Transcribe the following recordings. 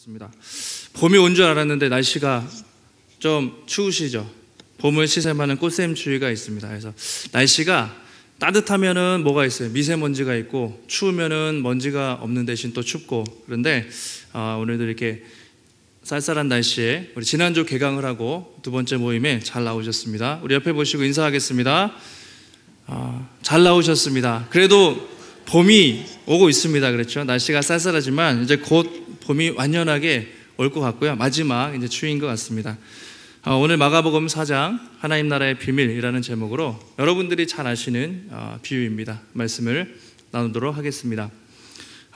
좋습니다. 봄이 온 줄 알았는데 날씨가 좀 추우시죠? 봄을 시샘하는 꽃샘추위가 있습니다. 그래서 날씨가 따뜻하면은 뭐가 있어요? 미세먼지가 있고, 추우면은 먼지가 없는 대신 또 춥고. 그런데 오늘도 이렇게 쌀쌀한 날씨에 우리 지난주 개강을 하고 두 번째 모임에 잘 나오셨습니다. 우리 옆에 보시고 인사하겠습니다. 잘 나오셨습니다. 그래도 봄이 오고 있습니다. 그렇죠? 날씨가 쌀쌀하지만 이제 곧 봄이 완연하게 올 것 같고요. 마지막 이제 추위인 것 같습니다. 오늘 마가복음 4장 하나님 나라의 비밀이라는 제목으로 여러분들이 잘 아시는 비유입니다. 말씀을 나누도록 하겠습니다.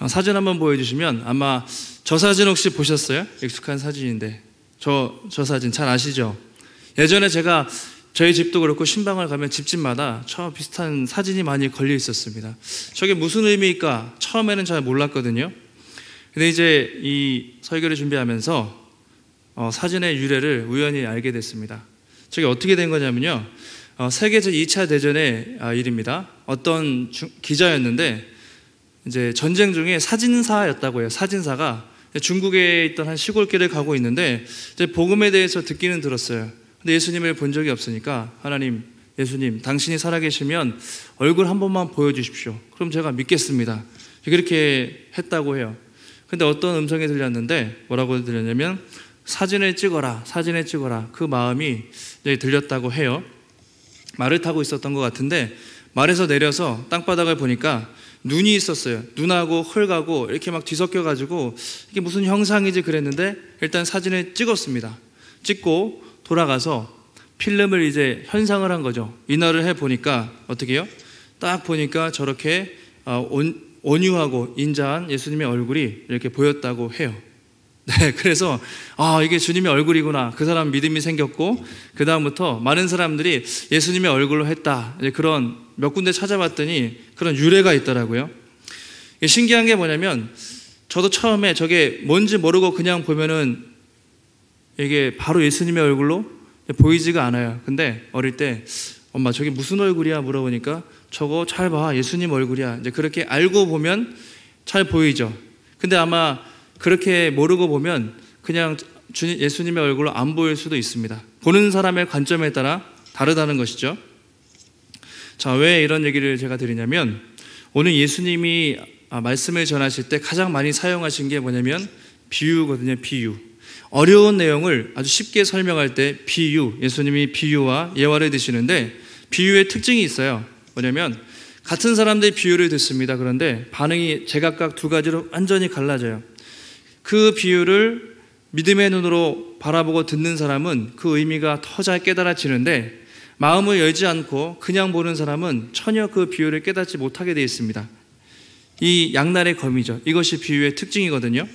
사진 한번 보여주시면 아마 저 사진 혹시 보셨어요? 익숙한 사진인데 저 사진 잘 아시죠? 예전에 제가 저희 집도 그렇고 신방을 가면 집집마다 저 비슷한 사진이 많이 걸려 있었습니다. 저게 무슨 의미일까? 처음에는 잘 몰랐거든요. 근데 이제 이 설교를 준비하면서 사진의 유래를 우연히 알게 됐습니다. 저게 어떻게 된 거냐면요, 세계 제2차 대전의 일입니다. 어떤 기자였는데 이제 전쟁 중에 사진사였다고 해요. 사진사가 중국에 있던 한 시골길을 가고 있는데 이제 복음에 대해서 듣기는 들었어요. 근데 예수님을 본 적이 없으니까, 하나님, 예수님, 당신이 살아계시면 얼굴 한 번만 보여주십시오. 그럼 제가 믿겠습니다. 그렇게 했다고 해요. 근데 어떤 음성이 들렸는데 뭐라고 들렸냐면 사진을 찍어라, 사진을 찍어라. 그 마음이 들렸다고 해요. 말을 타고 있었던 것 같은데 말에서 내려서 땅바닥을 보니까 눈이 있었어요. 눈하고 흙하고 이렇게 막 뒤섞여가지고 이게 무슨 형상이지 그랬는데 일단 사진을 찍었습니다. 찍고 돌아가서 필름을 이제 현상을 한 거죠. 인화를 해보니까 어떻게 해요? 딱 보니까 저렇게 온유하고 인자한 예수님의 얼굴이 이렇게 보였다고 해요. 네, 그래서 이게 주님의 얼굴이구나. 그 사람 믿음이 생겼고, 그 다음부터 많은 사람들이 예수님의 얼굴로 했다. 그런 몇 군데 찾아봤더니 그런 유래가 있더라고요. 신기한 게 뭐냐면 저도 처음에 저게 뭔지 모르고 그냥 보면은 이게 바로 예수님의 얼굴로 보이지가 않아요. 근데 어릴 때 엄마 저게 무슨 얼굴이야 물어보니까 저거 잘 봐, 예수님 얼굴이야. 이제 그렇게 알고 보면 잘 보이죠. 근데 아마 그렇게 모르고 보면 그냥 예수님의 얼굴로 안 보일 수도 있습니다. 보는 사람의 관점에 따라 다르다는 것이죠. 자, 왜 이런 얘기를 제가 드리냐면 오늘 예수님이 말씀을 전하실 때 가장 많이 사용하신 게 뭐냐면 비유거든요. 비유. 어려운 내용을 아주 쉽게 설명할 때 비유, 예수님이 비유와 예화를 드시는데 비유의 특징이 있어요. 뭐냐면 같은 사람들이 비유를 듣습니다. 그런데 반응이 제각각 두 가지로 완전히 갈라져요. 그 비유를 믿음의 눈으로 바라보고 듣는 사람은 그 의미가 더 잘 깨달아지는데 마음을 열지 않고 그냥 보는 사람은 전혀 그 비유를 깨닫지 못하게 되어 있습니다. 이 양날의 검이죠. 이것이 비유의 특징이거든요.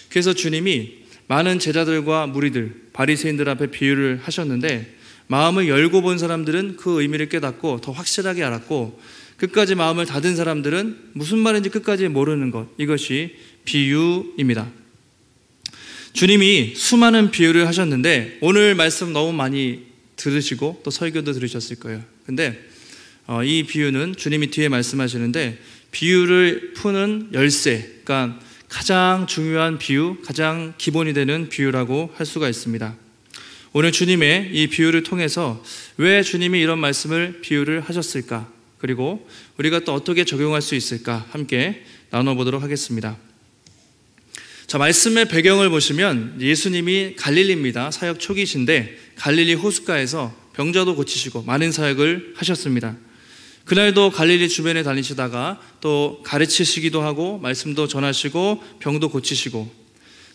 그래서 주님이 많은 제자들과 무리들, 바리새인들 앞에 비유를 하셨는데 마음을 열고 본 사람들은 그 의미를 깨닫고 더 확실하게 알았고, 끝까지 마음을 닫은 사람들은 무슨 말인지 끝까지 모르는 것, 이것이 비유입니다. 주님이 수많은 비유를 하셨는데 오늘 말씀 너무 많이 들으시고 또 설교도 들으셨을 거예요. 근데 이 비유는 주님이 뒤에 말씀하시는데 비유를 푸는 열쇠, 그러니까 가장 중요한 비유, 가장 기본이 되는 비유라고 할 수가 있습니다. 오늘 주님의 이 비유를 통해서 왜 주님이 이런 말씀을 비유를 하셨을까, 그리고 우리가 또 어떻게 적용할 수 있을까 함께 나눠보도록 하겠습니다. 자, 말씀의 배경을 보시면 예수님이 갈릴리입니다. 사역 초기신데 갈릴리 호숫가에서 병자도 고치시고 많은 사역을 하셨습니다. 그날도 갈릴리 주변에 다니시다가 또 가르치시기도 하고 말씀도 전하시고 병도 고치시고,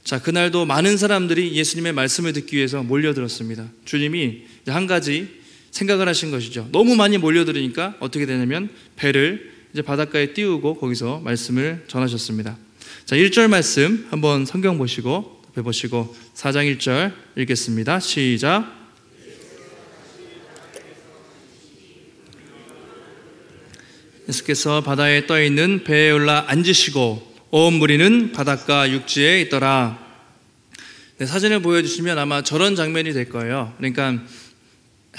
자, 그날도 많은 사람들이 예수님의 말씀을 듣기 위해서 몰려들었습니다. 주님이 한 가지 생각을 하신 것이죠. 너무 많이 몰려들으니까 어떻게 되냐면 배를 이제 바닷가에 띄우고 거기서 말씀을 전하셨습니다. 자, 1절 말씀 한번 성경 보시고 옆에 보시고 4장 1절 읽겠습니다. 시작. 예수께서 바다에 떠있는 배에 올라 앉으시고 온 무리는 바닷가 육지에 있더라. 네, 사진을 보여주시면 아마 저런 장면이 될 거예요. 그러니까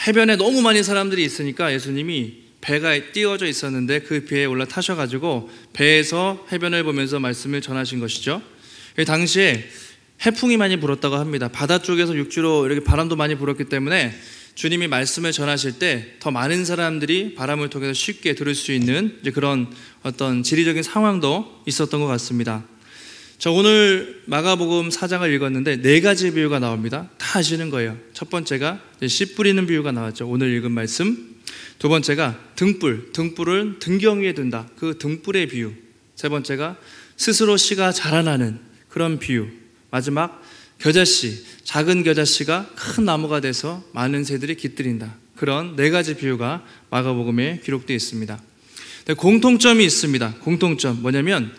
해변에 너무 많은 사람들이 있으니까 예수님이 배가 띄워져 있었는데 그 배에 올라타셔가지고 배에서 해변을 보면서 말씀을 전하신 것이죠. 당시에 해풍이 많이 불었다고 합니다. 바다 쪽에서 육지로 이렇게 바람도 많이 불었기 때문에 주님이 말씀을 전하실 때 더 많은 사람들이 바람을 통해서 쉽게 들을 수 있는 이제 그런 어떤 지리적인 상황도 있었던 것 같습니다. 자, 오늘 마가복음 4장을 읽었는데 4가지 비유가 나옵니다. 다 아시는 거예요. 첫 번째가 씨 뿌리는 비유가 나왔죠. 오늘 읽은 말씀. 두 번째가 등불은 등경 위에 둔다. 그 등불의 비유. 세 번째가 스스로 씨가 자라나는 그런 비유. 마지막 겨자씨, 작은 겨자씨가 큰 나무가 돼서 많은 새들이 깃들인다. 그런 4가지 비유가 마가복음에 기록되어 있습니다. 공통점이 있습니다. 공통점 뭐냐면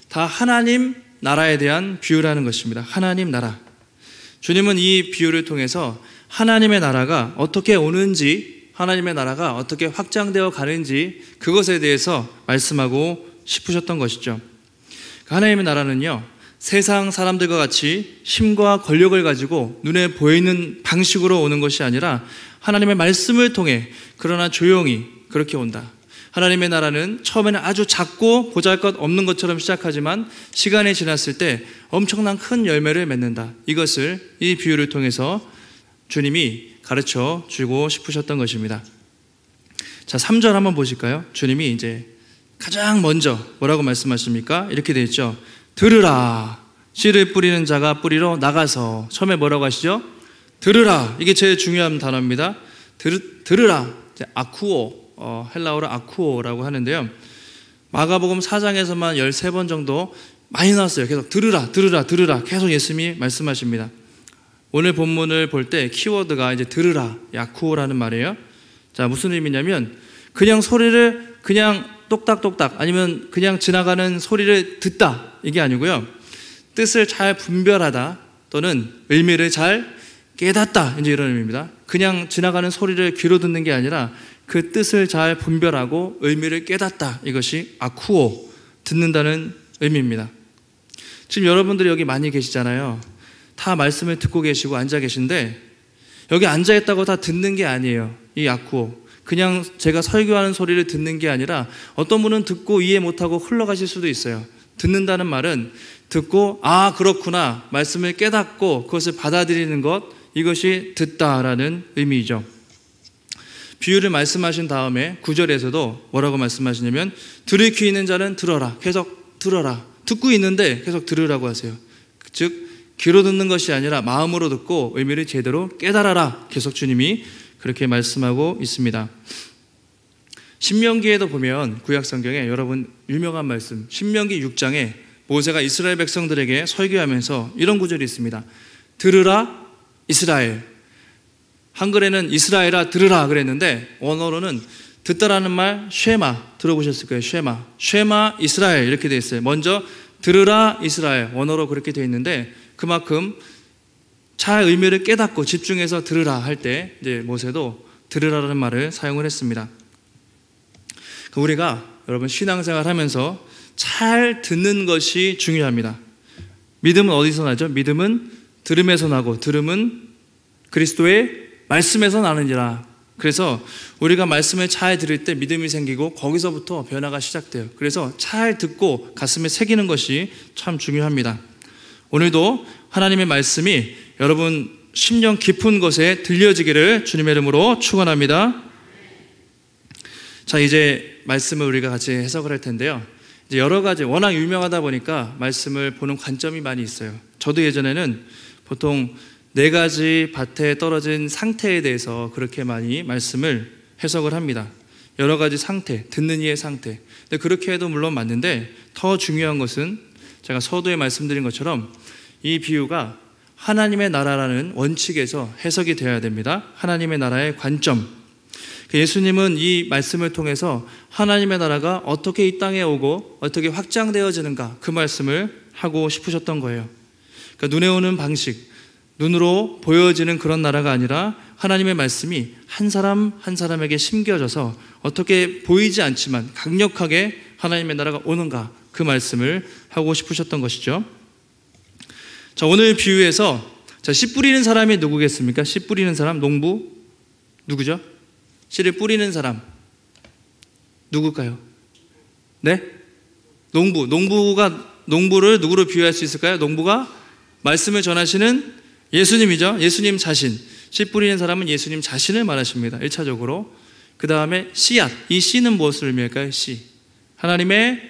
다 하나님 나라에 대한 비유라는 것입니다. 하나님 나라. 주님은 이 비유를 통해서 하나님의 나라가 어떻게 오는지, 하나님의 나라가 어떻게 확장되어 가는지 그것에 대해서 말씀하고 싶으셨던 것이죠. 하나님의 나라는요, 세상 사람들과 같이 힘과 권력을 가지고 눈에 보이는 방식으로 오는 것이 아니라 하나님의 말씀을 통해 그러나 조용히 그렇게 온다. 하나님의 나라는 처음에는 아주 작고 보잘것없는 것처럼 시작하지만 시간이 지났을 때 엄청난 큰 열매를 맺는다. 이것을 이 비유를 통해서 주님이 가르쳐 주고 싶으셨던 것입니다. 자, 3절 한번 보실까요? 주님이 이제 가장 먼저 뭐라고 말씀하십니까? 이렇게 되어 있죠. 들으라. 씨를 뿌리는 자가 뿌리러 나가서. 처음에 뭐라고 하시죠? 들으라. 이게 제일 중요한 단어입니다. 들으라. 아쿠오. 헬라어로 아쿠오라고 하는데요. 마가복음 4장에서만 13번 정도 많이 나왔어요. 계속 들으라, 들으라, 들으라. 계속 예수님이 말씀하십니다. 오늘 본문을 볼 때 키워드가 이제 들으라, 아쿠오라는 말이에요. 자, 무슨 의미냐면 그냥 소리를 그냥 똑딱똑딱 아니면 그냥 지나가는 소리를 듣다 이게 아니고요. 뜻을 잘 분별하다 또는 의미를 잘 깨닫다 이제 이런 의미입니다. 그냥 지나가는 소리를 귀로 듣는 게 아니라 그 뜻을 잘 분별하고 의미를 깨닫다. 이것이 아쿠오, 듣는다는 의미입니다. 지금 여러분들이 여기 많이 계시잖아요. 다 말씀을 듣고 계시고 앉아 계신데 여기 앉아 있다고 다 듣는 게 아니에요. 이 아쿠오. 그냥 제가 설교하는 소리를 듣는 게 아니라 어떤 분은 듣고 이해 못하고 흘러가실 수도 있어요. 듣는다는 말은 듣고 아 그렇구나 말씀을 깨닫고 그것을 받아들이는 것, 이것이 듣다라는 의미이죠. 비유를 말씀하신 다음에 9절에서도 뭐라고 말씀하시냐면 들을 귀 있는 자는 들어라. 계속 들어라. 듣고 있는데 계속 들으라고 하세요. 즉 귀로 듣는 것이 아니라 마음으로 듣고 의미를 제대로 깨달아라. 계속 주님이 그렇게 말씀하고 있습니다. 신명기에도 보면 구약성경에 여러분 유명한 말씀 신명기 6장에 모세가 이스라엘 백성들에게 설교하면서 이런 구절이 있습니다. 들으라 이스라엘. 한글에는 이스라엘아 들으라 그랬는데 원어로는 듣다라는 말 쉐마 들어보셨을 거예요. 쉐마 이스라엘 이렇게 되어 있어요. 먼저 들으라 이스라엘 원어로 그렇게 되어 있는데 그만큼 잘 의미를 깨닫고 집중해서 들으라 할 때 이제 모세도 들으라라는 말을 사용을 했습니다. 우리가 여러분 신앙생활 하면서 잘 듣는 것이 중요합니다. 믿음은 어디서 나죠? 믿음은 들음에서 나고 들음은 그리스도의 말씀에서 나느니라. 그래서 우리가 말씀을 잘 들을 때 믿음이 생기고 거기서부터 변화가 시작돼요. 그래서 잘 듣고 가슴에 새기는 것이 참 중요합니다. 오늘도 하나님의 말씀이 여러분 심령 깊은 곳에 들려지기를 주님의 이름으로 축원합니다. 자, 이제 말씀을 우리가 같이 해석을 할 텐데요. 이제 여러 가지 워낙 유명하다 보니까 말씀을 보는 관점이 많이 있어요. 저도 예전에는 보통 4가지 밭에 떨어진 상태에 대해서 그렇게 많이 말씀을 해석을 합니다. 여러 가지 상태, 듣는 이의 상태. 근데 그렇게 해도 물론 맞는데 더 중요한 것은 제가 서두에 말씀드린 것처럼 이 비유가 하나님의 나라라는 원칙에서 해석이 되어야 됩니다. 하나님의 나라의 관점. 예수님은 이 말씀을 통해서 하나님의 나라가 어떻게 이 땅에 오고 어떻게 확장되어지는가 그 말씀을 하고 싶으셨던 거예요. 그러니까 눈에 오는 방식, 눈으로 보여지는 그런 나라가 아니라 하나님의 말씀이 한 사람 한 사람에게 심겨져서 어떻게 보이지 않지만 강력하게 하나님의 나라가 오는가 그 말씀을 하고 싶으셨던 것이죠. 자, 오늘 비유에서 씨 뿌리는 사람이 누구겠습니까? 씨 뿌리는 사람, 농부 누구죠? 씨를 뿌리는 사람 누굴까요? 네? 농부를 누구로 비유할 수 있을까요? 농부가 말씀을 전하시는 예수님이죠. 예수님 자신. 씨 뿌리는 사람은 예수님 자신을 말하십니다. 1차적으로. 그 다음에 씨앗. 이 씨는 무엇을 의미할까요? 씨. 하나님의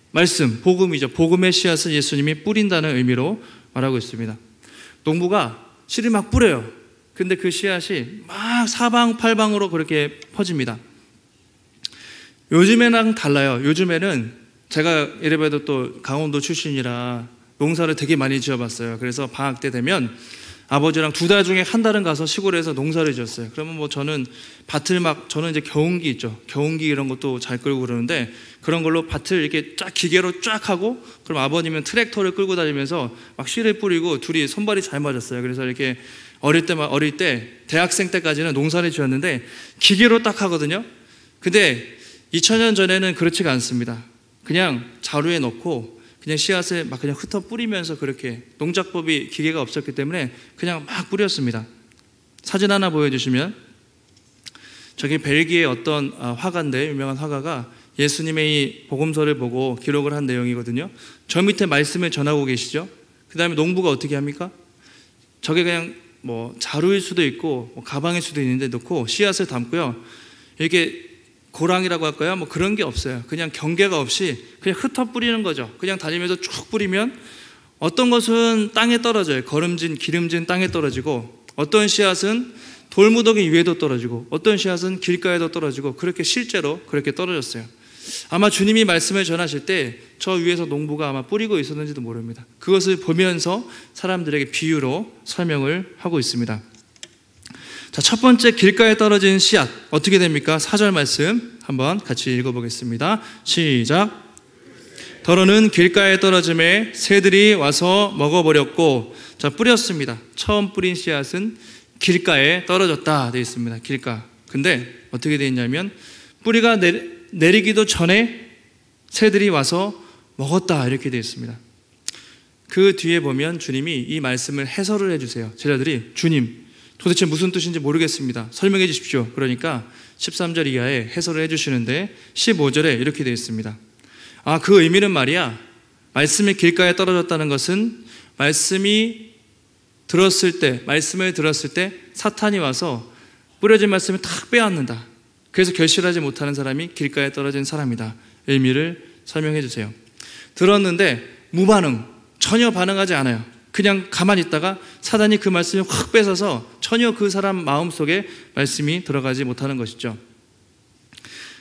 말씀, 복음이죠. 복음의 씨앗을 예수님이 뿌린다는 의미로 말하고 있습니다. 농부가 씨를 막 뿌려요. 근데 그 씨앗이 막 사방팔방으로 그렇게 퍼집니다. 요즘에랑 달라요. 요즘에는 제가 이래봬도 또 강원도 출신이라 농사를 되게 많이 지어봤어요. 그래서 방학 때 되면 아버지랑 2달 중에 한 달은 가서 시골에서 농사를 지었어요. 그러면 뭐 저는 밭을 저는 이제 겨운기 있죠. 겨운기 이런 것도 잘 끌고 그러는데 그런 걸로 밭을 이렇게 쫙 기계로 쫙 하고 그럼 아버님은 트랙터를 끌고 다니면서 막 씨를 뿌리고 둘이 손발이 잘 맞았어요. 그래서 이렇게 어릴 때 대학생 때까지는 농사를 지었는데 기계로 딱 하거든요. 근데 2000년 전에는 그렇지가 않습니다. 그냥 자루에 넣고 그냥 씨앗을 막 그냥 흩어 뿌리면서 그렇게 농작법이 기계가 없었기 때문에 그냥 막 뿌렸습니다. 사진 하나 보여주시면 저기 벨기에 어떤 화가인데 유명한 화가가 예수님의 이 복음서를 보고 기록을 한 내용이거든요. 저 밑에 말씀을 전하고 계시죠. 그 다음에 농부가 어떻게 합니까? 저게 그냥 뭐 자루일 수도 있고 뭐 가방일 수도 있는데 넣고 씨앗을 담고요. 이렇게 고랑이라고 할까요? 뭐 그런 게 없어요. 그냥 경계가 없이 그냥 흩어 뿌리는 거죠. 그냥 다니면서 쭉 뿌리면 어떤 것은 땅에 떨어져요. 기름진 땅에 떨어지고 어떤 씨앗은 돌무더기 위에도 떨어지고 어떤 씨앗은 길가에도 떨어지고 그렇게 실제로 그렇게 떨어졌어요. 아마 주님이 말씀을 전하실 때 저 위에서 농부가 아마 뿌리고 있었는지도 모릅니다. 그것을 보면서 사람들에게 비유로 설명을 하고 있습니다. 자, 첫 번째 길가에 떨어진 씨앗 어떻게 됩니까? 4절 말씀 한번 같이 읽어보겠습니다. 시작. 더러는 길가에 떨어짐에 새들이 와서 먹어버렸고, 자, 뿌렸습니다. 처음 뿌린 씨앗은 길가에 떨어졌다 되어 있습니다. 길가. 근데 어떻게 되어 있냐면 뿌리가 내리기도 전에 새들이 와서 먹었다 이렇게 되어 있습니다. 그 뒤에 보면 주님이 이 말씀을 해설을 해주세요. 제자들이 주님 도대체 무슨 뜻인지 모르겠습니다. 설명해 주십시오. 그러니까 13절 이하에 해설을 해주시는데 15절에 이렇게 되어 있습니다. 그 의미는 말이야, 말씀이 길가에 떨어졌다는 것은 말씀을 들었을 때 사탄이 와서 뿌려진 말씀을 탁 빼앗는다. 그래서 결실하지 못하는 사람이 길가에 떨어진 사람이다. 의미를 설명해 주세요. 들었는데 무반응, 전혀 반응하지 않아요. 그냥 가만히 있다가 사단이 그 말씀을 확 뺏어서 전혀 그 사람 마음속에 말씀이 들어가지 못하는 것이죠.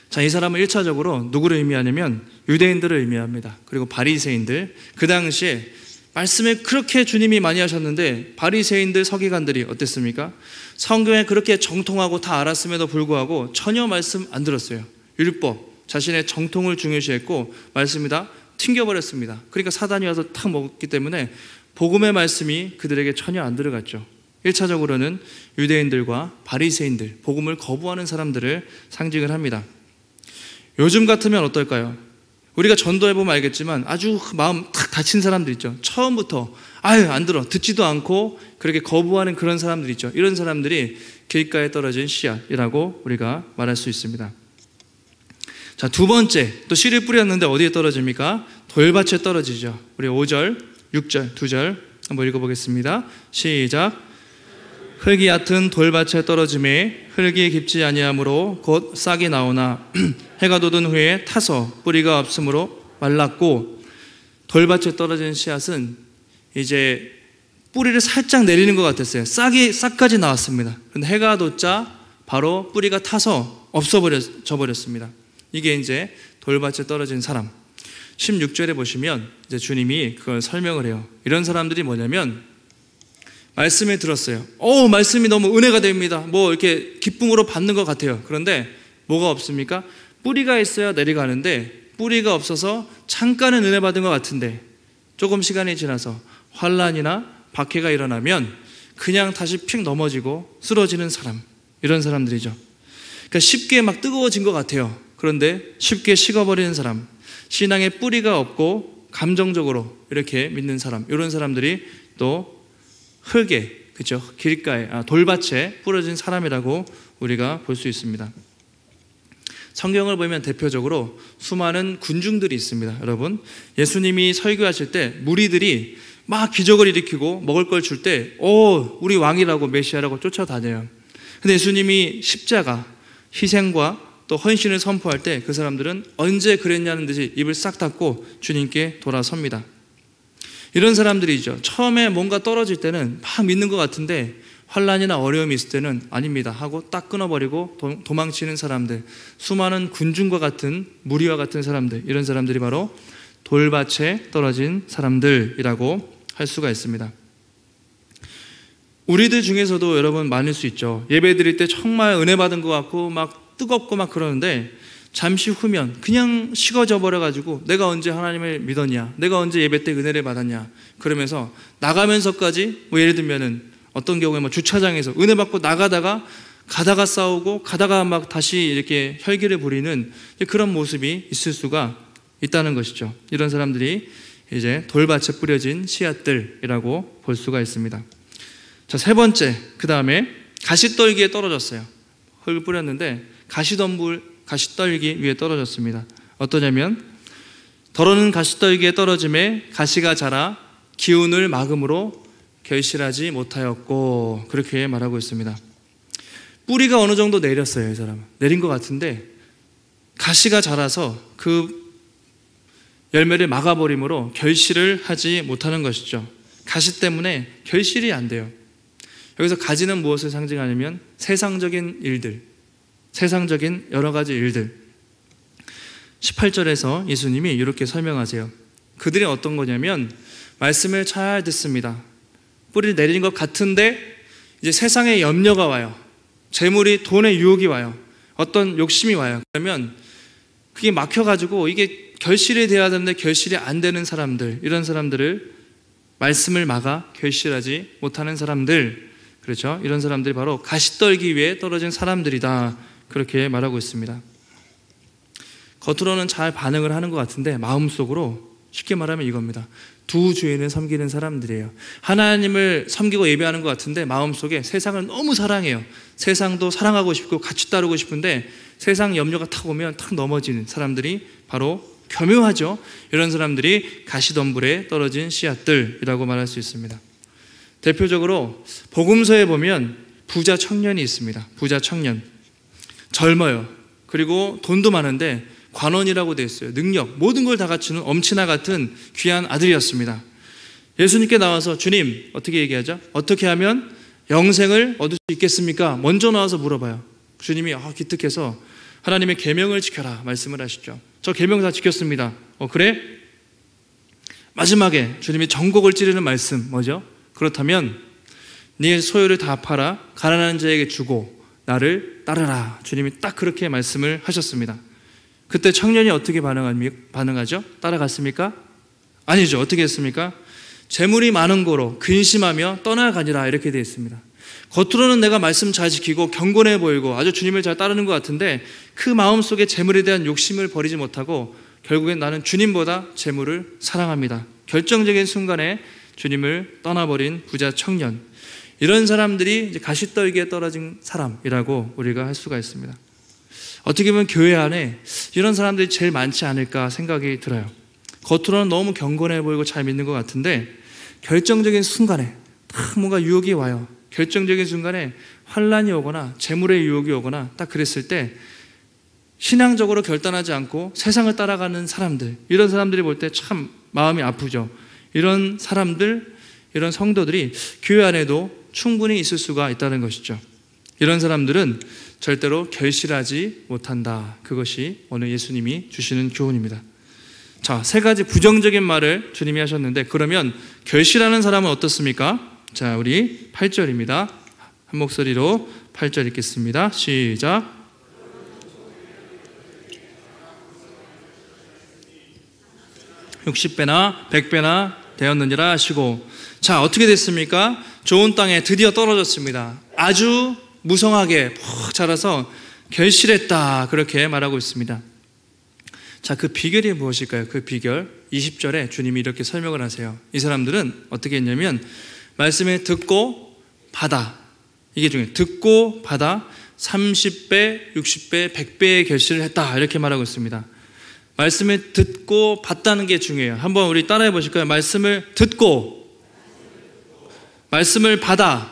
자, 이 사람은 1차적으로 누구를 의미하냐면 유대인들을 의미합니다. 그리고 바리새인들. 그 당시에 말씀을 그렇게 주님이 많이 하셨는데 바리새인들, 서기관들이 어땠습니까? 성경에 그렇게 정통하고 다 알았음에도 불구하고 전혀 말씀 안 들었어요. 율법, 자신의 정통을 중요시했고 말씀이 다 튕겨버렸습니다. 그러니까 사단이 와서 탁 먹었기 때문에 복음의 말씀이 그들에게 전혀 안 들어갔죠. 1차적으로는 유대인들과 바리새인들, 복음을 거부하는 사람들을 상징을 합니다. 요즘 같으면 어떨까요? 우리가 전도해보면 알겠지만 아주 마음 탁 다친 사람들 있죠. 처음부터 안 들어, 듣지도 않고 그렇게 거부하는 그런 사람들 있죠. 이런 사람들이 길가에 떨어진 씨앗이라고 우리가 말할 수 있습니다. 자, 두 번째, 또 씨를 뿌렸는데 어디에 떨어집니까? 돌밭에 떨어지죠. 우리 5절, 6절, 2절 한번 읽어보겠습니다. 시작. 흙이 얕은 돌밭에 떨어짐에 흙이 깊지 아니하므로 곧 싹이 나오나 해가 돋은 후에 타서 뿌리가 없으므로 말랐고, 돌밭에 떨어진 씨앗은 이제 뿌리를 살짝 내리는 것 같았어요. 싹까지 나왔습니다. 그런데 해가 돋자 바로 뿌리가 타서 없어져 버렸습니다. 이게 이제 돌밭에 떨어진 사람. 16절에 보시면 이제 주님이 그걸 설명을 해요. 이런 사람들이 뭐냐면 말씀을 들었어요. 말씀이 너무 은혜가 됩니다. 뭐 이렇게 기쁨으로 받는 것 같아요. 그런데 뭐가 없습니까? 뿌리가 있어야 내려가는데 뿌리가 없어서 잠깐은 은혜 받은 것 같은데 조금 시간이 지나서 환난이나 박해가 일어나면 그냥 다시 픽 넘어지고 쓰러지는 사람, 이런 사람들이죠. 그러니까 쉽게 막 뜨거워진 것 같아요. 그런데 쉽게 식어버리는 사람, 신앙에 뿌리가 없고 감정적으로 이렇게 믿는 사람, 이런 사람들이 또 흙에, 그렇죠? 길가에, 돌밭에 뿌려진 사람이라고 우리가 볼 수 있습니다. 성경을 보면 대표적으로 수많은 군중들이 있습니다. 여러분, 예수님이 설교하실 때 무리들이 막 기적을 일으키고 먹을 걸 줄 때 우리 왕이라고 메시아라고 쫓아다녀요. 근데 예수님이 십자가, 희생과 또 헌신을 선포할 때 그 사람들은 언제 그랬냐는 듯이 입을 싹 닫고 주님께 돌아섭니다. 이런 사람들이죠. 처음에 뭔가 떨어질 때는 막 믿는 것 같은데 환난이나 어려움이 있을 때는 아닙니다 하고 딱 끊어버리고 도망치는 사람들, 수많은 군중과 같은 무리와 같은 사람들, 이런 사람들이 바로 돌밭에 떨어진 사람들이라고 할 수가 있습니다. 우리들 중에서도 여러분 많을 수 있죠. 예배 드릴 때 정말 은혜 받은 것 같고 막 뜨겁고 막 그러는데 잠시 후면 그냥 식어져 버려가지고 내가 언제 하나님을 믿었냐, 내가 언제 예배 때 은혜를 받았냐, 그러면서 나가면서까지 예를 들면은 어떤 경우에 주차장에서 은혜 받고 나가다가 가다가 싸우고 가다가 막 다시 이렇게 혈기를 부리는 그런 모습이 있을 수가 있다는 것이죠. 이런 사람들이 이제 돌밭에 뿌려진 씨앗들이라고 볼 수가 있습니다. 자, 세 번째, 그 다음에 가시떨기에 떨어졌어요. 흙을 뿌렸는데 가시떨기 위에 떨어졌습니다. 어떠냐면 더러는 가시떨기에 떨어짐에 가시가 자라 기운을 막음으로 결실하지 못하였고, 그렇게 말하고 있습니다. 뿌리가 어느 정도 내렸어요. 이 사람은 내린 것 같은데 가시가 자라서 그 열매를 막아버림으로 결실을 하지 못하는 것이죠. 가시 때문에 결실이 안 돼요. 여기서 가지는 무엇을 상징하냐면 세상적인 일들, 세상적인 여러 가지 일들. 18절에서 예수님이 이렇게 설명하세요. 그들이 어떤 거냐면 말씀을 잘 듣습니다. 뿌리를 내리는 것 같은데 이제 세상의 염려가 와요. 재물이, 돈의 유혹이 와요. 어떤 욕심이 와요. 그러면 그게 막혀가지고 이게 결실이 돼야 되는데 결실이 안 되는 사람들, 이런 사람들을 말씀을 막아 결실하지 못하는 사람들, 그렇죠? 이런 사람들이 바로 가시떨기 위에 떨어진 사람들이다, 그렇게 말하고 있습니다. 겉으로는 잘 반응을 하는 것 같은데 마음속으로 쉽게 말하면 이겁니다. 두 주인을 섬기는 사람들이에요. 하나님을 섬기고 예배하는 것 같은데 마음속에 세상을 너무 사랑해요. 세상도 사랑하고 싶고 같이 따르고 싶은데 세상 염려가 탁 오면 탁 넘어지는 사람들이 바로 교묘하죠. 이런 사람들이 가시덤불에 떨어진 씨앗들이라고 말할 수 있습니다. 대표적으로 복음서에 보면 부자 청년이 있습니다. 부자 청년, 젊어요. 그리고 돈도 많은데 관원이라고 되어 있어요. 능력, 모든 걸 다 갖추는 엄친아 같은 귀한 아들이었습니다. 예수님께 나와서 주님, 어떻게 얘기하죠? 어떻게 하면 영생을 얻을 수 있겠습니까? 먼저 나와서 물어봐요. 주님이 기특해서 하나님의 계명을 지켜라 말씀을 하시죠. 저 계명 다 지켰습니다. 그래? 마지막에 주님이 전곡을 찌르는 말씀 뭐죠? 그렇다면 네 소유를 다 팔아 가난한 자에게 주고 나를 따르라. 주님이 딱 그렇게 말씀을 하셨습니다. 그때 청년이 어떻게 반응하죠? 따라갔습니까? 아니죠. 어떻게 했습니까? 재물이 많은 거로 근심하며 떠나가니라, 이렇게 되어 있습니다. 겉으로는 내가 말씀 잘 지키고 경건해 보이고 아주 주님을 잘 따르는 것 같은데 그 마음속에 재물에 대한 욕심을 버리지 못하고 결국엔 나는 주님보다 재물을 사랑합니다. 결정적인 순간에 주님을 떠나버린 부자 청년, 이런 사람들이 이제 가시떨기에 떨어진 사람이라고 우리가 할 수가 있습니다. 어떻게 보면 교회 안에 이런 사람들이 제일 많지 않을까 생각이 들어요. 겉으로는 너무 경건해 보이고 잘 믿는 것 같은데 결정적인 순간에 딱 뭔가 유혹이 와요. 결정적인 순간에 환난이 오거나 재물의 유혹이 오거나 딱 그랬을 때 신앙적으로 결단하지 않고 세상을 따라가는 사람들, 이런 사람들이 볼 때 참 마음이 아프죠. 이런 사람들, 이런 성도들이 교회 안에도 충분히 있을 수가 있다는 것이죠. 이런 사람들은 절대로 결실하지 못한다. 그것이 오늘 예수님이 주시는 교훈입니다. 자, 세 가지 부정적인 말을 주님이 하셨는데 그러면 결실하는 사람은 어떻습니까? 자, 우리 8절입니다. 한 목소리로 8절 읽겠습니다. 시작. (60배나 100배나) 되었느니라 하시고, 자, 어떻게 됐습니까? 좋은 땅에 드디어 떨어졌습니다. 아주 무성하게 푹 자라서 결실했다, 그렇게 말하고 있습니다. 자, 그 비결이 무엇일까요? 그 비결 20절에 주님이 이렇게 설명을 하세요. 이 사람들은 어떻게 했냐면 말씀을 듣고 받아, 이게 중요해요. 듣고 받아 30배, 60배, 100배의 결실을 했다, 이렇게 말하고 있습니다. 말씀을 듣고 받다는 게 중요해요. 한번 우리 따라해 보실까요? 말씀을 듣고 말씀을 받아.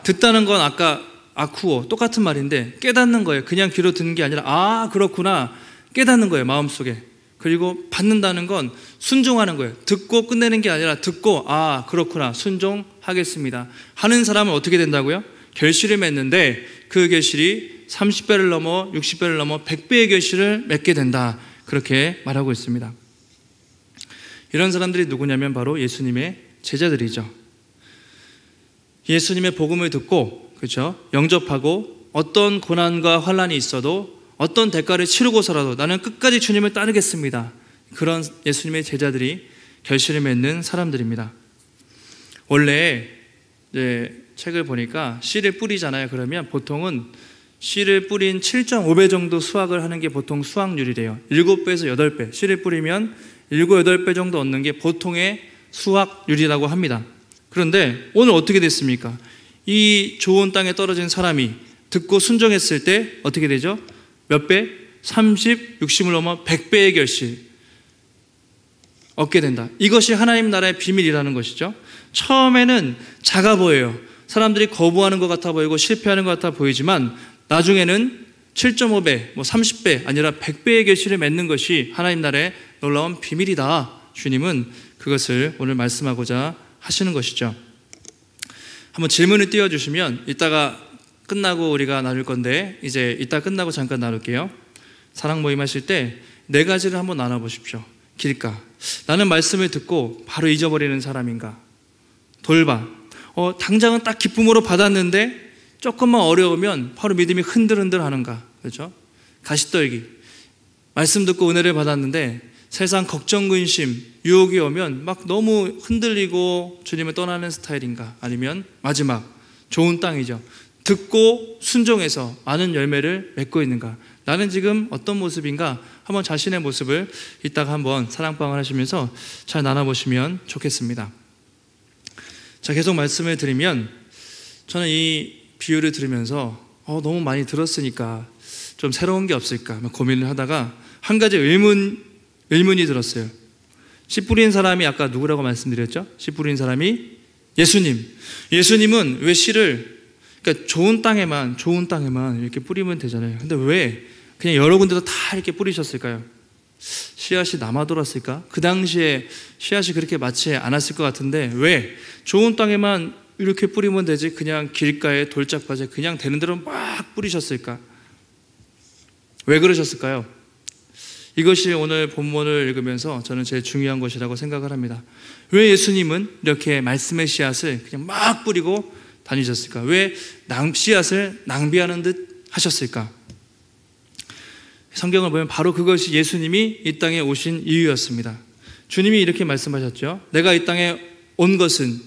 듣다는 건 아까 아쿠오 똑같은 말인데 깨닫는 거예요. 그냥 귀로 듣는 게 아니라 아 그렇구나 깨닫는 거예요. 마음속에. 그리고 받는다는 건 순종하는 거예요. 듣고 끝내는 게 아니라 듣고 아 그렇구나 순종하겠습니다 하는 사람은 어떻게 된다고요? 결실을 맺는데 그 결실이 30배를 넘어 60배를 넘어 100배의 결실을 맺게 된다. 그렇게 말하고 있습니다. 이런 사람들이 누구냐면 바로 예수님의 제자들이죠. 예수님의 복음을 듣고 그렇죠? 영접하고 어떤 고난과 환난이 있어도 어떤 대가를 치르고서라도 나는 끝까지 주님을 따르겠습니다. 그런 예수님의 제자들이 결실을 맺는 사람들입니다. 원래 이제 책을 보니까 씨를 뿌리잖아요. 그러면 보통은 씨를 뿌린 7.5배 정도 수확을 하는 게 보통 수확률이래요. 7배에서 8배. 씨를 뿌리면 7, 8배 정도 얻는 게 보통의 수확률이라고 합니다. 그런데 오늘 어떻게 됐습니까? 이 좋은 땅에 떨어진 사람이 듣고 순종했을 때 어떻게 되죠? 몇 배? 30, 60을 넘어 100배의 결실 얻게 된다. 이것이 하나님 나라의 비밀이라는 것이죠. 처음에는 작아 보여요. 사람들이 거부하는 것 같아 보이고 실패하는 것 같아 보이지만 나중에는 7.5배, 30배 아니라 100배의 결실을 맺는 것이 하나님 나라의 놀라운 비밀이다. 주님은 그것을 오늘 말씀하고자 하시는 것이죠. 한번 질문을 띄워주시면 이따가 끝나고 우리가 나눌 건데 이제 이따 끝나고 잠깐 나눌게요. 사랑 모임 하실 때 4가지를 한번 나눠보십시오. 길가, 나는 말씀을 듣고 바로 잊어버리는 사람인가? 돌봐, 당장은 딱 기쁨으로 받았는데 조금만 어려우면 바로 믿음이 흔들흔들 하는가? 그렇죠? 가시떨기, 말씀 듣고 은혜를 받았는데 세상 걱정, 근심, 유혹이 오면 막 너무 흔들리고 주님을 떠나는 스타일인가? 아니면 마지막 좋은 땅이죠. 듣고 순종해서 많은 열매를 맺고 있는가? 나는 지금 어떤 모습인가? 한번 자신의 모습을 이따가 한번 사랑방을 하시면서 잘 나눠보시면 좋겠습니다. 자, 계속 말씀을 드리면 저는 이 비유를 들으면서 너무 많이 들었으니까 좀 새로운 게 없을까 고민을 하다가 한 가지 의문이 들었어요. 씨 뿌린 사람이 아까 누구라고 말씀드렸죠? 씨 뿌린 사람이 예수님. 예수님은 왜 씨를 그러니까 좋은 땅에만 이렇게 뿌리면 되잖아요. 근데 왜 그냥 여러 군데서 다 이렇게 뿌리셨을까요? 씨앗이 남아 돌았을까? 그 당시에 씨앗이 그렇게 많지 않았을 것 같은데 왜 좋은 땅에만 이렇게 뿌리면 되지 그냥 길가에 돌짝밭에 그냥 되는 대로 막 뿌리셨을까? 왜 그러셨을까요? 이것이 오늘 본문을 읽으면서 저는 제일 중요한 것이라고 생각을 합니다. 왜 예수님은 이렇게 말씀의 씨앗을 그냥 막 뿌리고 다니셨을까? 왜 씨앗을 낭비하는 듯 하셨을까? 성경을 보면 바로 그것이 예수님이 이 땅에 오신 이유였습니다. 주님이 이렇게 말씀하셨죠. 내가 이 땅에 온 것은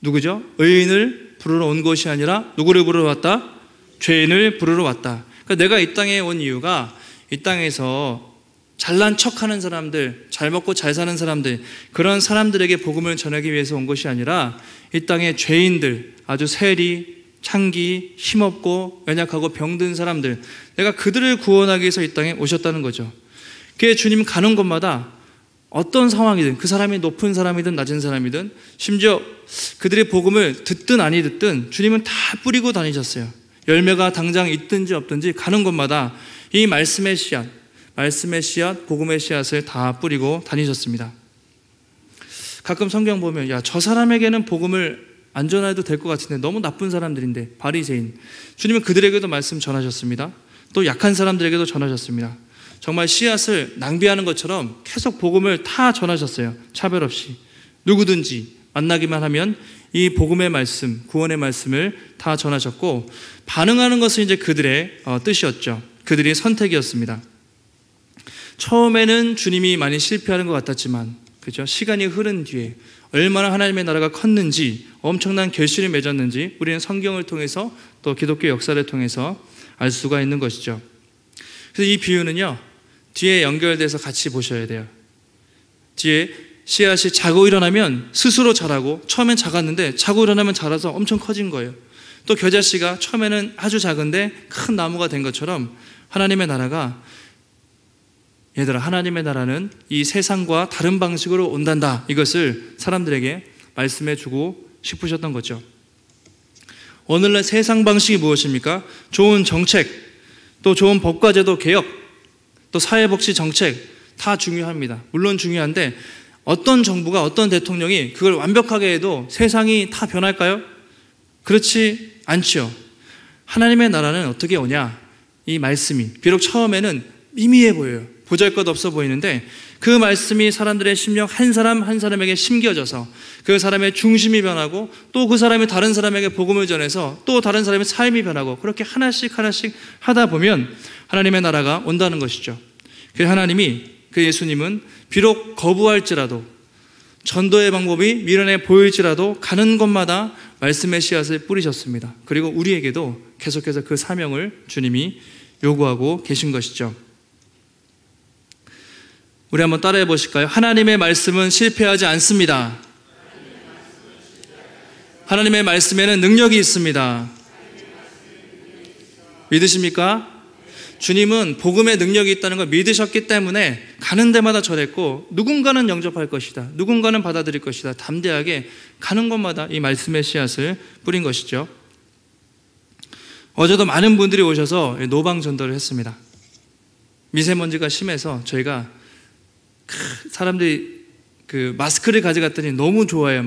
누구죠? 의인을 부르러 온 것이 아니라 누구를 부르러 왔다? 죄인을 부르러 왔다. 그러니까 내가 이 땅에 온 이유가 이 땅에서 잘난 척하는 사람들, 잘 먹고 잘 사는 사람들, 그런 사람들에게 복음을 전하기 위해서 온 것이 아니라 이 땅의 죄인들, 아주 세리, 창기, 힘없고 연약하고 병든 사람들, 내가 그들을 구원하기 위해서 이 땅에 오셨다는 거죠. 그게 주님 가는 곳마다 어떤 상황이든 그 사람이 높은 사람이든 낮은 사람이든 심지어 그들의 복음을 듣든 아니 듣든 주님은 다 뿌리고 다니셨어요. 열매가 당장 있든지 없든지 가는 곳마다 이 말씀의 씨앗, 복음의 씨앗을 다 뿌리고 다니셨습니다. 가끔 성경 보면 야, 저 사람에게는 복음을 안 전해도 될 것 같은데 너무 나쁜 사람들인데 바리새인. 주님은 그들에게도 말씀 전하셨습니다. 또 약한 사람들에게도 전하셨습니다. 정말 씨앗을 낭비하는 것처럼 계속 복음을 다 전하셨어요. 차별 없이 누구든지 만나기만 하면 이 복음의 말씀, 구원의 말씀을 다 전하셨고 반응하는 것은 이제 그들의 뜻이었죠. 그들의 선택이었습니다. 처음에는 주님이 많이 실패하는 것 같았지만 그렇죠? 시간이 흐른 뒤에 얼마나 하나님의 나라가 컸는지 엄청난 결실을 맺었는지 우리는 성경을 통해서 또 기독교 역사를 통해서 알 수가 있는 것이죠. 그래서 이 비유는요 뒤에 연결돼서 같이 보셔야 돼요. 뒤에 씨앗이 자고 일어나면 스스로 자라고 처음엔 작았는데 자고 일어나면 자라서 엄청 커진 거예요. 또 겨자씨가 처음에는 아주 작은데 큰 나무가 된 것처럼 하나님의 나라가 얘들아 하나님의 나라는 이 세상과 다른 방식으로 온단다. 이것을 사람들에게 말씀해 주고 싶으셨던 거죠. 오늘날 세상 방식이 무엇입니까? 좋은 정책, 또 좋은 법과 제도 개혁, 또 사회복지 정책 다 중요합니다. 물론 중요한데 어떤 정부가 어떤 대통령이 그걸 완벽하게 해도 세상이 다 변할까요? 그렇지 않죠. 하나님의 나라는 어떻게 오냐? 이 말씀이 비록 처음에는 미미해 보여요. 보잘것없어 보이는데 그 말씀이 사람들의 심령 한 사람 한 사람에게 심겨져서 그 사람의 중심이 변하고 또 그 사람이 다른 사람에게 복음을 전해서 또 다른 사람의 삶이 변하고 그렇게 하나씩 하다 보면 하나님의 나라가 온다는 것이죠. 그 하나님이, 그 예수님은 비록 거부할지라도 전도의 방법이 미련해 보일지라도 가는 곳마다 말씀의 씨앗을 뿌리셨습니다. 그리고 우리에게도 계속해서 그 사명을 주님이 요구하고 계신 것이죠. 우리 한번 따라해 보실까요? 하나님의 말씀은 실패하지 않습니다. 하나님의 말씀에는 능력이 있습니다. 믿으십니까? 주님은 복음의 능력이 있다는 걸 믿으셨기 때문에 가는 데마다 절했고 누군가는 영접할 것이다. 누군가는 받아들일 것이다. 담대하게 가는 곳마다 이 말씀의 씨앗을 뿌린 것이죠. 어제도 많은 분들이 오셔서 노방 전도를 했습니다. 미세먼지가 심해서 저희가 사람들이 그 마스크를 가져갔더니 너무 좋아해요.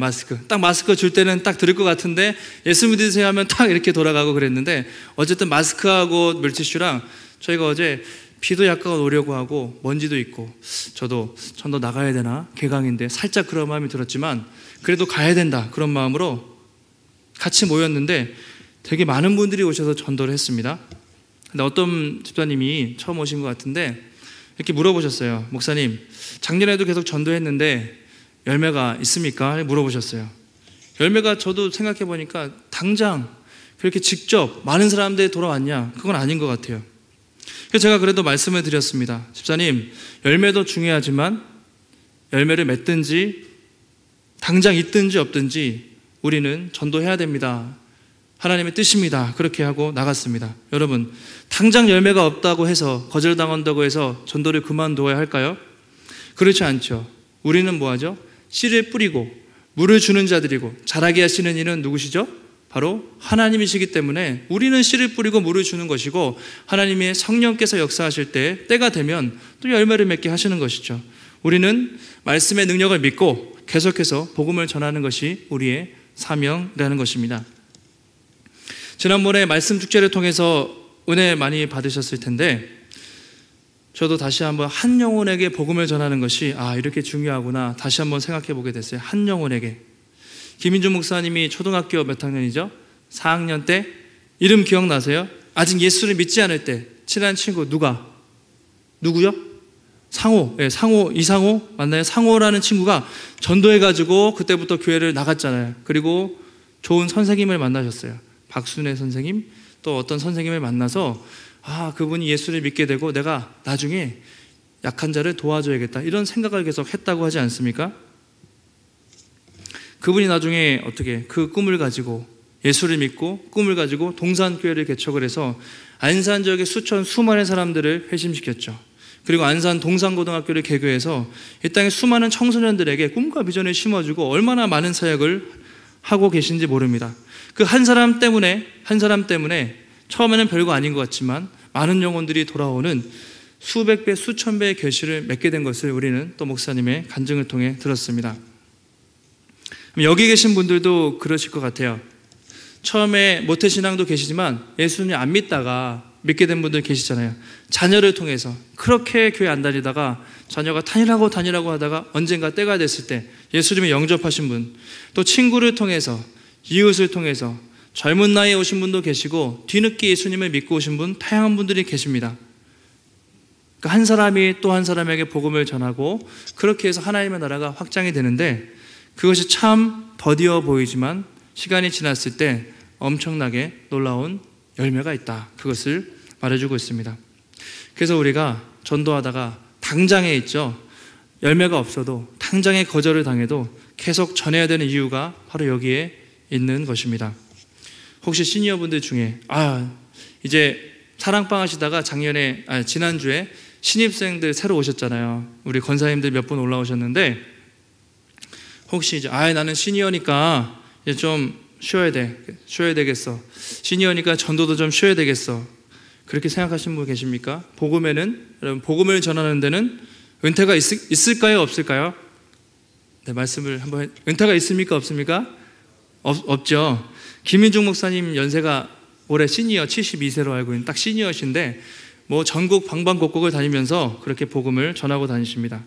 딱 마스크 줄 때는 딱 들을 것 같은데 예수 믿으세요 하면 딱 이렇게 돌아가고 그랬는데 어쨌든 마스크하고 물티슈랑 저희가 어제 비도 약간 오려고 하고 먼지도 있고 저도 전도 나가야 되나 개강인데 살짝 그런 마음이 들었지만 그래도 가야 된다 그런 마음으로 같이 모였는데 되게 많은 분들이 오셔서 전도를 했습니다. 근데 어떤 집사님이 처음 오신 것 같은데 이렇게 물어보셨어요. 목사님, 작년에도 계속 전도했는데 열매가 있습니까? 물어보셨어요. 열매가 저도 생각해 보니까 당장 그렇게 직접 많은 사람들이 돌아왔냐? 그건 아닌 것 같아요. 그래서 제가 그래도 말씀을 드렸습니다. 집사님, 열매도 중요하지만 열매를 맺든지 당장 있든지 없든지 우리는 전도해야 됩니다. 하나님의 뜻입니다. 그렇게 하고 나갔습니다. 여러분, 당장 열매가 없다고 해서 거절당한다고 해서 전도를 그만둬야 할까요? 그렇지 않죠. 우리는 뭐하죠? 씨를 뿌리고 물을 주는 자들이고 자라게 하시는 이는 누구시죠? 바로 하나님이시기 때문에 우리는 씨를 뿌리고 물을 주는 것이고 하나님의 성령께서 역사하실 때 때가 되면 또 열매를 맺게 하시는 것이죠. 우리는 말씀의 능력을 믿고 계속해서 복음을 전하는 것이 우리의 사명이라는 것입니다. 지난번에 말씀 축제를 통해서 은혜 많이 받으셨을 텐데 저도 다시 한번 한 영혼에게 복음을 전하는 것이 이렇게 중요하구나 다시 한번 생각해 보게 됐어요. 한 영혼에게. 김인준 목사님이 초등학교 몇 학년이죠? 4학년 때 이름 기억나세요? 아직 예수를 믿지 않을 때 친한 친구 누구요? 상호. 이상호 맞나요? 상호라는 친구가 전도해가지고 그때부터 교회를 나갔잖아요. 그리고 좋은 선생님을 만나셨어요. 박순애 선생님, 또 어떤 선생님을 만나서 그분이 예수를 믿게 되고 내가 나중에 약한 자를 도와줘야겠다 이런 생각을 계속 했다고 하지 않습니까? 그분이 나중에 어떻게 그 꿈을 가지고 예수를 믿고 꿈을 가지고 동산교회를 개척을 해서 안산 지역의 수많은 사람들을 회심시켰죠. 그리고 안산 동산고등학교를 개교해서 이 땅의 수많은 청소년들에게 꿈과 비전을 심어주고 얼마나 많은 사역을 하고 계신지 모릅니다. 그 한 사람 때문에 처음에는 별거 아닌 것 같지만 많은 영혼들이 돌아오는 수백 배, 수천 배의 결실을 맺게 된 것을 우리는 또 목사님의 간증을 통해 들었습니다. 여기 계신 분들도 그러실 것 같아요. 처음에 모태신앙도 계시지만 예수님 안 믿다가 믿게 된 분들 계시잖아요. 자녀를 통해서 그렇게 교회 안 다니다가 자녀가 다니라고 하다가 언젠가 때가 됐을 때 예수님을 영접하신 분, 또 친구를 통해서 이웃을 통해서 젊은 나이에 오신 분도 계시고 뒤늦게 예수님을 믿고 오신 분 다양한 분들이 계십니다. 그러니까 한 사람이 또 한 사람에게 복음을 전하고 그렇게 해서 하나님의 나라가 확장이 되는데 그것이 참 더디어 보이지만 시간이 지났을 때 엄청나게 놀라운 열매가 있다. 그것을 말해주고 있습니다. 그래서 우리가 전도하다가 당장에 있죠. 열매가 없어도 당장에 거절을 당해도 계속 전해야 되는 이유가 바로 여기에 있는 것입니다. 혹시 시니어분들 중에 이제 사랑방 하시다가 지난주에 신입생들 새로 오셨잖아요. 우리 권사님들 몇 분 올라오셨는데 혹시 이제 나는 시니어니까 이제 좀 쉬어야 되겠어. 시니어니까 전도도 좀 쉬어야 되겠어. 그렇게 생각하시는 분 계십니까? 여러분, 복음을 전하는 데는 은퇴가 있을까요? 없을까요? 네, 말씀을 한번 은퇴가 있습니까? 없습니까? 없죠. 김인중 목사님 연세가 올해 시니어 72세로 알고 있는 딱 시니어신데 뭐 전국 방방곡곡을 다니면서 그렇게 복음을 전하고 다니십니다.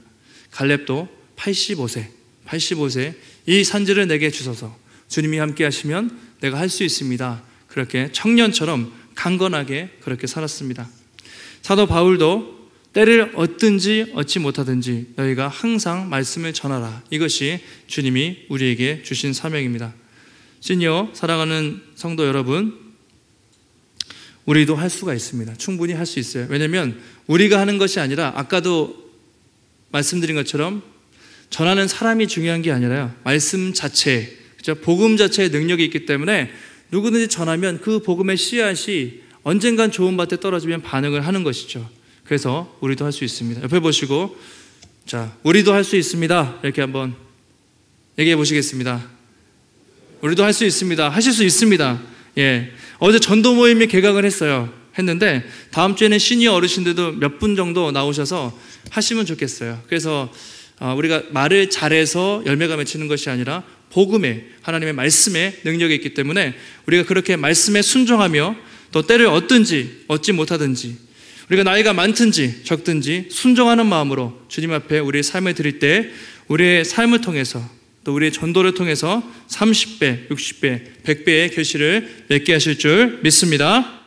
갈렙도 85세 이 산지를 내게 주소서. 주님이 함께 하시면 내가 할 수 있습니다. 그렇게 청년처럼 강건하게 그렇게 살았습니다. 사도 바울도 때를 얻든지 얻지 못하든지 너희가 항상 말씀을 전하라. 이것이 주님이 우리에게 주신 사명입니다. 시니어 사랑하는 성도 여러분, 우리도 할 수가 있습니다. 충분히 할 수 있어요. 왜냐하면 우리가 하는 것이 아니라 아까도 말씀드린 것처럼 전하는 사람이 중요한 게 아니라요, 말씀 자체, 그렇죠? 복음 자체의 능력이 있기 때문에 누구든지 전하면 그 복음의 씨앗이 언젠간 좋은 밭에 떨어지면 반응을 하는 것이죠. 그래서 우리도 할 수 있습니다. 옆에 보시고, 자, 우리도 할 수 있습니다. 이렇게 한번 얘기해 보시겠습니다. 우리도 할 수 있습니다. 하실 수 있습니다. 예. 어제 전도 모임이 개강을 했는데 다음 주에는 시니어 어르신들도 몇 분 정도 나오셔서 하시면 좋겠어요. 그래서 우리가 말을 잘해서 열매가 맺히는 것이 아니라 복음에, 하나님의 말씀에 능력이 있기 때문에 우리가 그렇게 말씀에 순종하며 또 때를 얻든지 얻지 못하든지 우리가 나이가 많든지 적든지 순종하는 마음으로 주님 앞에 우리의 삶을 드릴 때 우리의 삶을 통해서 또 우리의 전도를 통해서 30배, 60배, 100배의 결실을 맺게 하실 줄 믿습니다.